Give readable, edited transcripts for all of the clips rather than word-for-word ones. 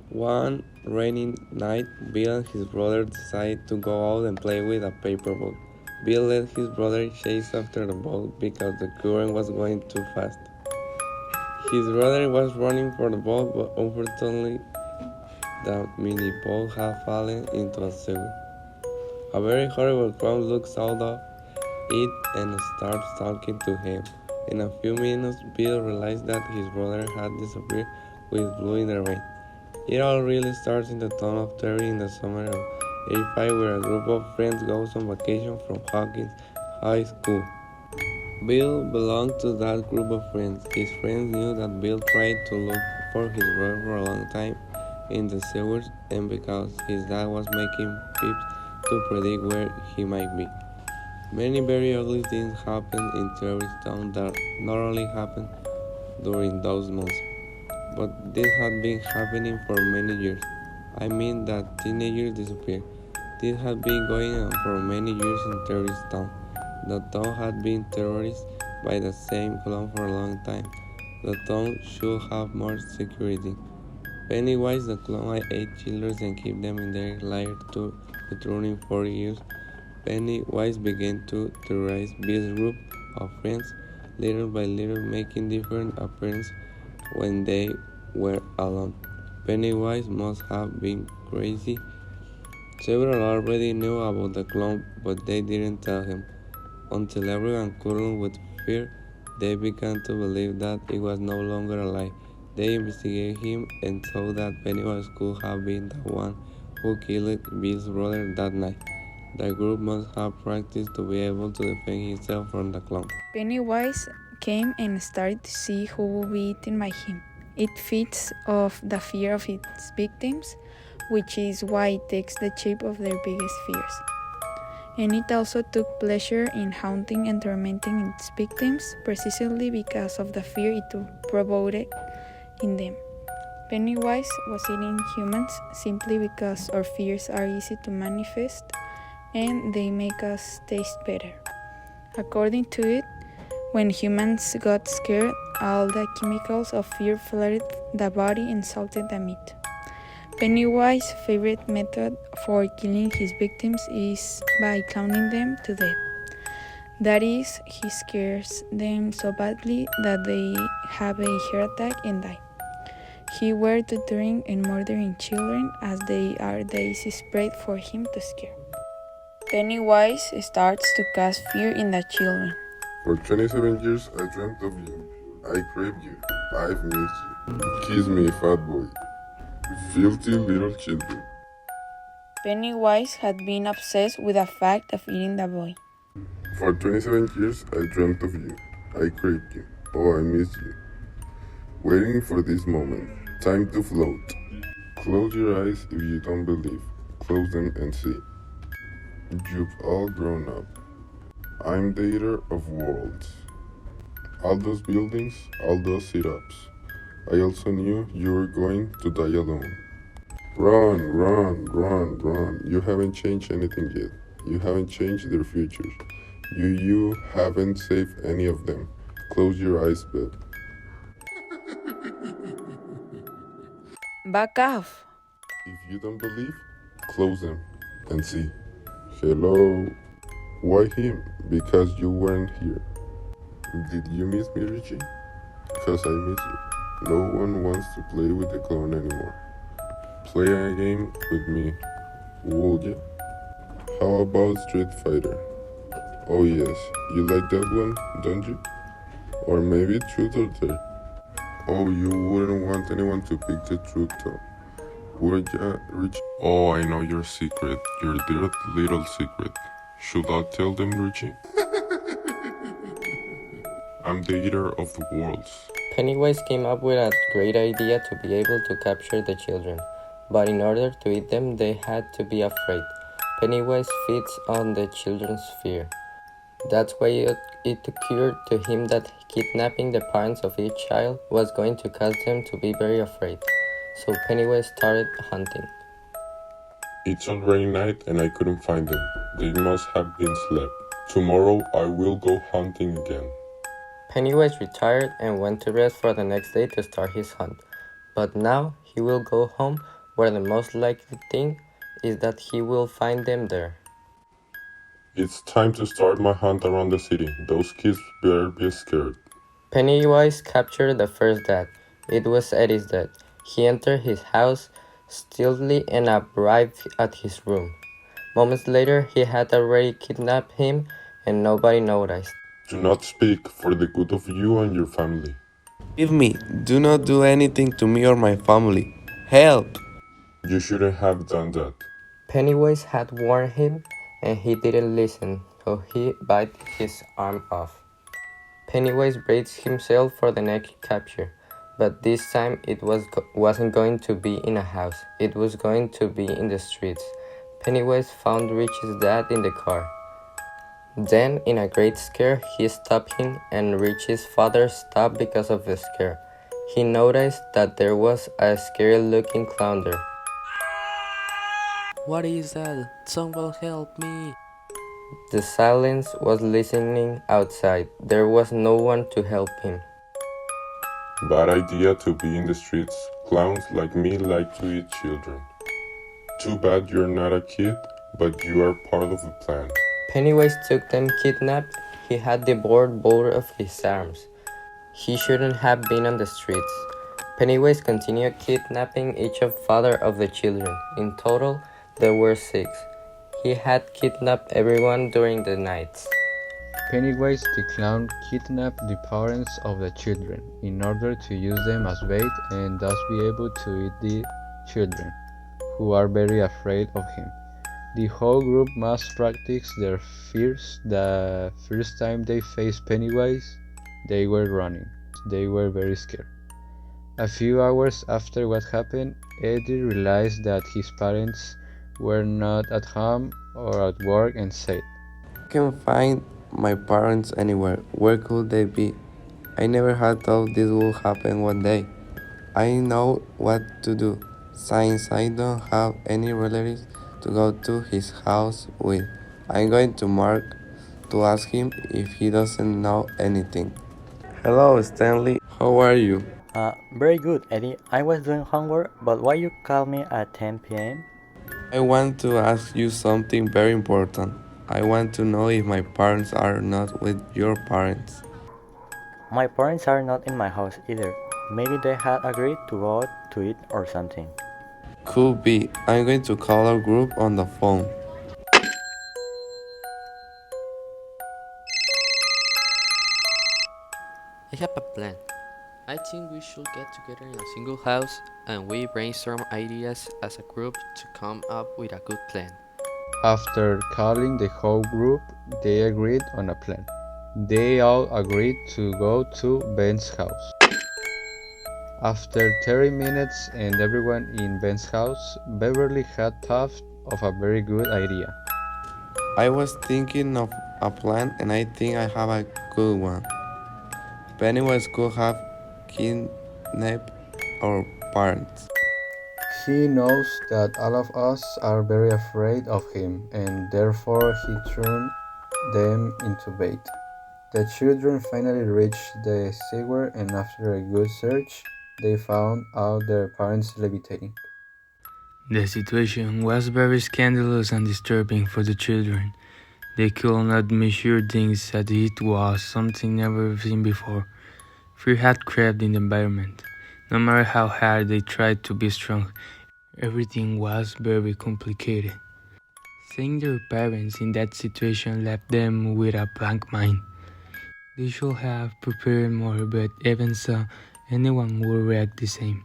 One rainy night, Bill and his brother decided to go out and play with a paper boat. Bill let his brother chase after the boat because the current was going too fast. His brother was running for the boat, but unfortunately, the mini boat had fallen into a sewer. A very horrible clown looks out of it and starts talking to him. In a few minutes, Bill realized that his brother had disappeared with blue in the rain. It all really starts in the town of Terry in the summer of '85, where a group of friends goes on vacation from Hawkins High School. Bill belonged to that group of friends. His friends knew that Bill tried to look for his brother for a long time in the sewers, and because his dad was making peeps to predict where he might be. Many very ugly things happened in Terry's town that not only happened during those months, but this had been happening for many years. I mean that teenagers disappeared. This had been going on for many years in Terry's town. The town had been terrorized by the same clown for a long time. The town should have more security. Pennywise the clown ate children and kept them in their lair to returning 40 years. Pennywise began to terrorize Bill's group of friends, little by little making different appearances when they were alone. Pennywise must have been crazy. Several already knew about the clown, but they didn't tell him. Until everyone couldn't with fear, they began to believe that it was no longer alive. They investigated him and saw that Pennywise could have been the one who killed Bill's brother that night. The group must have practiced to be able to defend himself from the clown. Pennywise came and started to see who would be eaten by him. It feeds off the fear of its victims, which is why it takes the shape of their biggest fears. And it also took pleasure in haunting and tormenting its victims, precisely because of the fear it provoked in them. Pennywise was eating humans simply because our fears are easy to manifest and they make us taste better. According to it, when humans got scared, all the chemicals of fear flooded the body and salted the meat. Pennywise's favorite method for killing his victims is by clowning them to death. That is, he scares them so badly that they have a heart attack and die. He were torturing and murdering children as they are the easiest prey for him to scare. Pennywise starts to cast fear in the children. For 27 years I dreamt of you. I crave you. I've missed you. Kiss me, fat boy. Filthy little children. Pennywise had been obsessed with the fact of eating the boy. For 27 years I dreamt of you. I craved you. Oh, I miss you. Waiting for this moment. Time to float. Close your eyes if you don't believe. Close them and see. You've all grown up. I'm the eater of worlds. All those buildings, all those sit-ups. I also knew you were going to die alone. Run, run, run, run. You haven't changed anything yet. You haven't changed their futures. You haven't saved any of them. Close your eyes, babe. Back off! If you don't believe, close them and see. Hello? Why him? Because you weren't here. Did you miss me, Richie? Because I miss you. No one wants to play with the clone anymore. Play a game with me, would you? How about Street Fighter? Oh yes, you like that one, don't you? Or maybe Truth or Dare? Oh, you wouldn't want anyone to pick the truth though, would ya, Richie? Oh, I know your secret, your dirty little secret. Should I tell them, Richie? I'm the eater of the worlds. Pennywise came up with a great idea to be able to capture the children, but in order to eat them, they had to be afraid. Pennywise feeds on the children's fear. That's why it occurred to him that kidnapping the parents of each child was going to cause them to be very afraid. So Pennywise started hunting. It's already night and I couldn't find them. They must have been slept. Tomorrow I will go hunting again. Pennywise retired and went to rest for the next day to start his hunt. But now he will go home where the most likely thing is that he will find them there. It's time to start my hunt around the city. Those kids better be scared. Pennywise captured the first dad. It was Eddie's dad. He entered his house stealthily and arrived at his room. Moments later, he had already kidnapped him and nobody noticed. Do not speak for the good of you and your family. Leave me. Do not do anything to me or my family. Help! You shouldn't have done that. Pennywise had warned him and he didn't listen, so he bit his arm off. Pennywise braced himself for the next capture, but this time it wasn't going to be in a house, it was going to be in the streets. Pennywise found Rich's dad in the car. Then, in a great scare, he stopped him and Rich's father stopped because of the scare. He noticed that there was a scary-looking clown there. What is that? Someone help me! The silence was listening outside. There was no one to help him. Bad idea to be in the streets. Clowns like me like to eat children. Too bad you're not a kid, but you are part of the plan. Pennywise took them kidnapped. He had devoured both of his arms. He shouldn't have been on the streets. Pennywise continued kidnapping each father of the children. In total, there were 6. He had kidnapped everyone during the nights. Pennywise the clown kidnapped the parents of the children in order to use them as bait and thus be able to eat the children, who are very afraid of him. The whole group must practice their fears. The first time they faced Pennywise, they were running. They were very scared. A few hours after what happened, Eddie realized that his parents were not at home or at work and said, I can't find my parents anywhere. Where could they be? I never had thought this would happen one day. I know what to do. Since I don't have any relatives to go to his house with, I'm going to Mark to ask him if he doesn't know anything. Hello, Stanley. How are you? Very good, Eddie. I was doing homework, but why you call me at 10 p.m.? I want to ask you something very important. I want to know if my parents are not with your parents. My parents are not in my house either. Maybe they had agreed to go out to eat or something. Could be. I'm going to call our group on the phone. I have a plan. I think we should get together in a single house and we brainstorm ideas as a group to come up with a good plan. after calling the whole group, they agreed on a plan. They all agreed to go to Ben's house. After 30 minutes and everyone in Ben's house, Beverly had thought of a very good idea. I was thinking of a plan and I think I have a good one. Pennywise could have kidnapped our parents. He knows that all of us are very afraid of him, and therefore he turned them into bait. The children finally reached the sewer, and after a good search, they found out their parents levitating. The situation was very scandalous and disturbing for the children. They could not measure things as it was something never seen before. Fear had crept in the environment. No matter how hard they tried to be strong, everything was very complicated. Seeing their parents in that situation left them with a blank mind. They should have prepared more, but even so, anyone would react the same.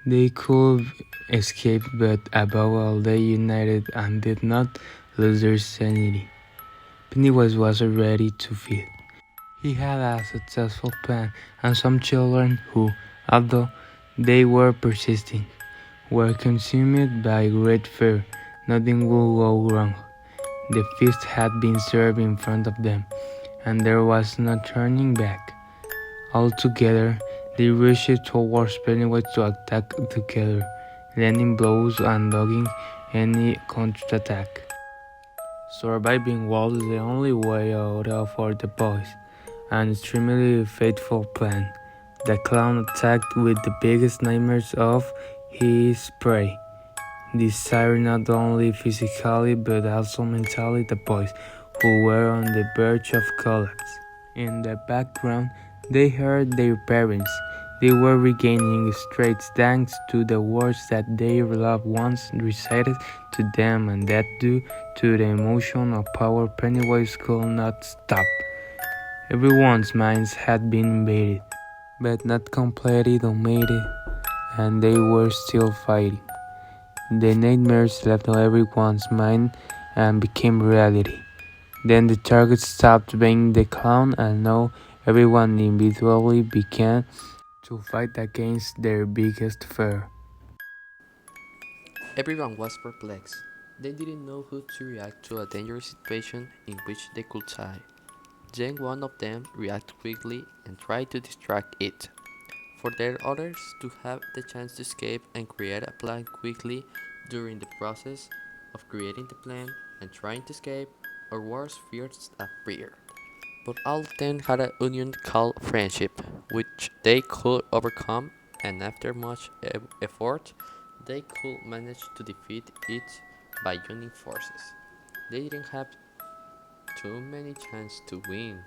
They could escape, but above all, they united and did not lose their sanity. Pennywise was ready to feed. He had a successful plan, and some children who, although they were persisting, were consumed by great fear. Nothing would go wrong. The feast had been served in front of them, and there was no turning back. Altogether, they rushed towards Pennywise to attack together, landing blows and dodging any counterattack. Surviving was the only way out for the boys. An extremely faithful plan. The clown attacked with the biggest nightmares of his prey. desired not only physically but also mentally the boys, who were on the verge of collapse. In the background, they heard their parents. They were regaining strength thanks to the words that their loved ones recited to them, and that due to the emotional power Pennywise could not stop. Everyone's minds had been invaded, but not completely dominated, and they were still fighting. The nightmares left everyone's mind and became reality. Then the target stopped being the clown, and now everyone individually began to fight against their biggest fear. Everyone was perplexed. They didn't know who to react to a dangerous situation in which they could die. Then one of them reacted quickly and tried to distract it. For the others to have the chance to escape and create a plan quickly during the process of creating the plan and trying to escape, or worse, fears appeared. But all of them had a union called friendship, which they could overcome, and after much effort, they could manage to defeat it by joining forces. They didn't have too many chances to win,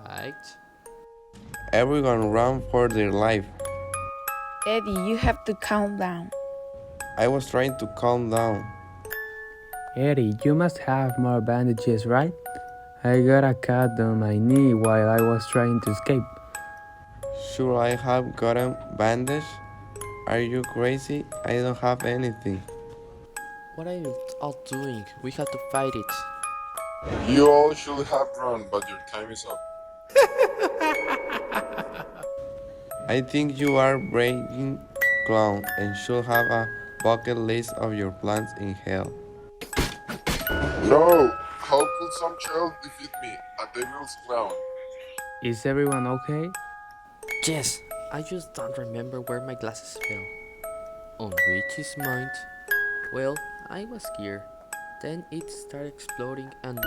right? Everyone ran for their life. Eddie, you have to calm down. I was trying to calm down. Eddie, you must have more bandages, right? I got a cut on my knee while I was trying to escape. Should I have gotten bandaged? Are you crazy? I don't have anything. What are you all doing? We have to fight it. You all should have run, but your time is up. I think you are breaking clown and should have a bucket list of your plans in hell. No! How could some child defeat me, a devil's clown? Is everyone okay? Yes, I just don't remember where my glasses fell. On Richie's mind, well, I was scared. Then it started exploding and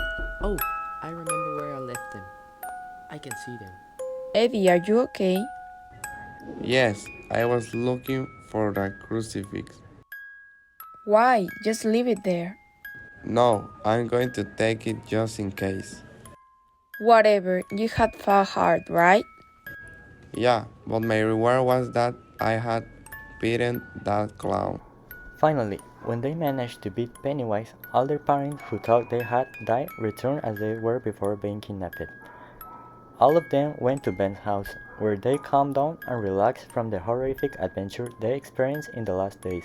oh, I remember where I left them. I can see them. Eddie, are you okay? Yes, I was looking for the crucifix. Why? Just leave it there. No, I'm going to take it just in case. Whatever, you had fought hard, right? Yeah, but my reward was that I had beaten that clown. Finally, when they managed to beat Pennywise, all their parents who thought they had died returned as they were before being kidnapped. All of them went to Ben's house, where they calmed down and relaxed from the horrific adventure they experienced in the last days.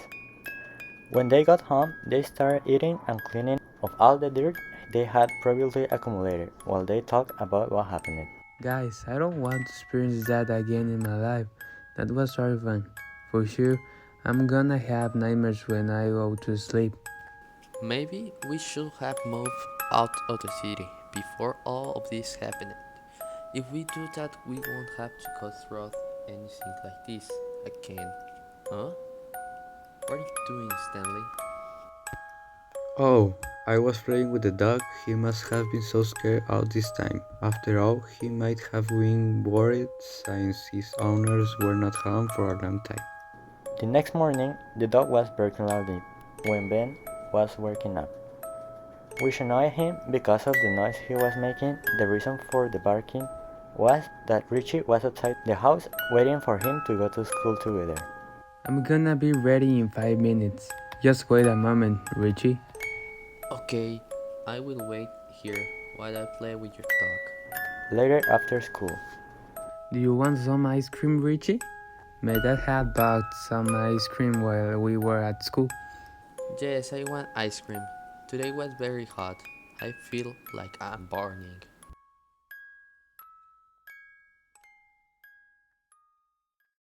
When they got home, they started eating and cleaning of all the dirt they had previously accumulated while they talked about what happened. Guys, I don't want to experience that again in my life. That was horrifying. For sure, I'm gonna have nightmares when I go to sleep. Maybe we should have moved out of the city before all of this happened. If we do that, we won't have to go through anything like this again. Huh? What are you doing, Stanley? Oh, I was playing with the dog. He must have been so scared all this time. After all, he might have been worried since his owners were not home for a long time. The next morning, the dog was barking loudly when Ben was waking up, which annoyed him because of the noise he was making. The reason for the barking was that Richie was outside the house waiting for him to go to school together. I'm gonna be ready in 5 minutes. Just wait a moment, Richie. Okay, I will wait here while I play with your dog. Later after school, Do you want some ice cream, Richie? My dad had bought some ice cream while we were at school. Yes, I want ice cream. Today was very hot. I feel like I'm burning.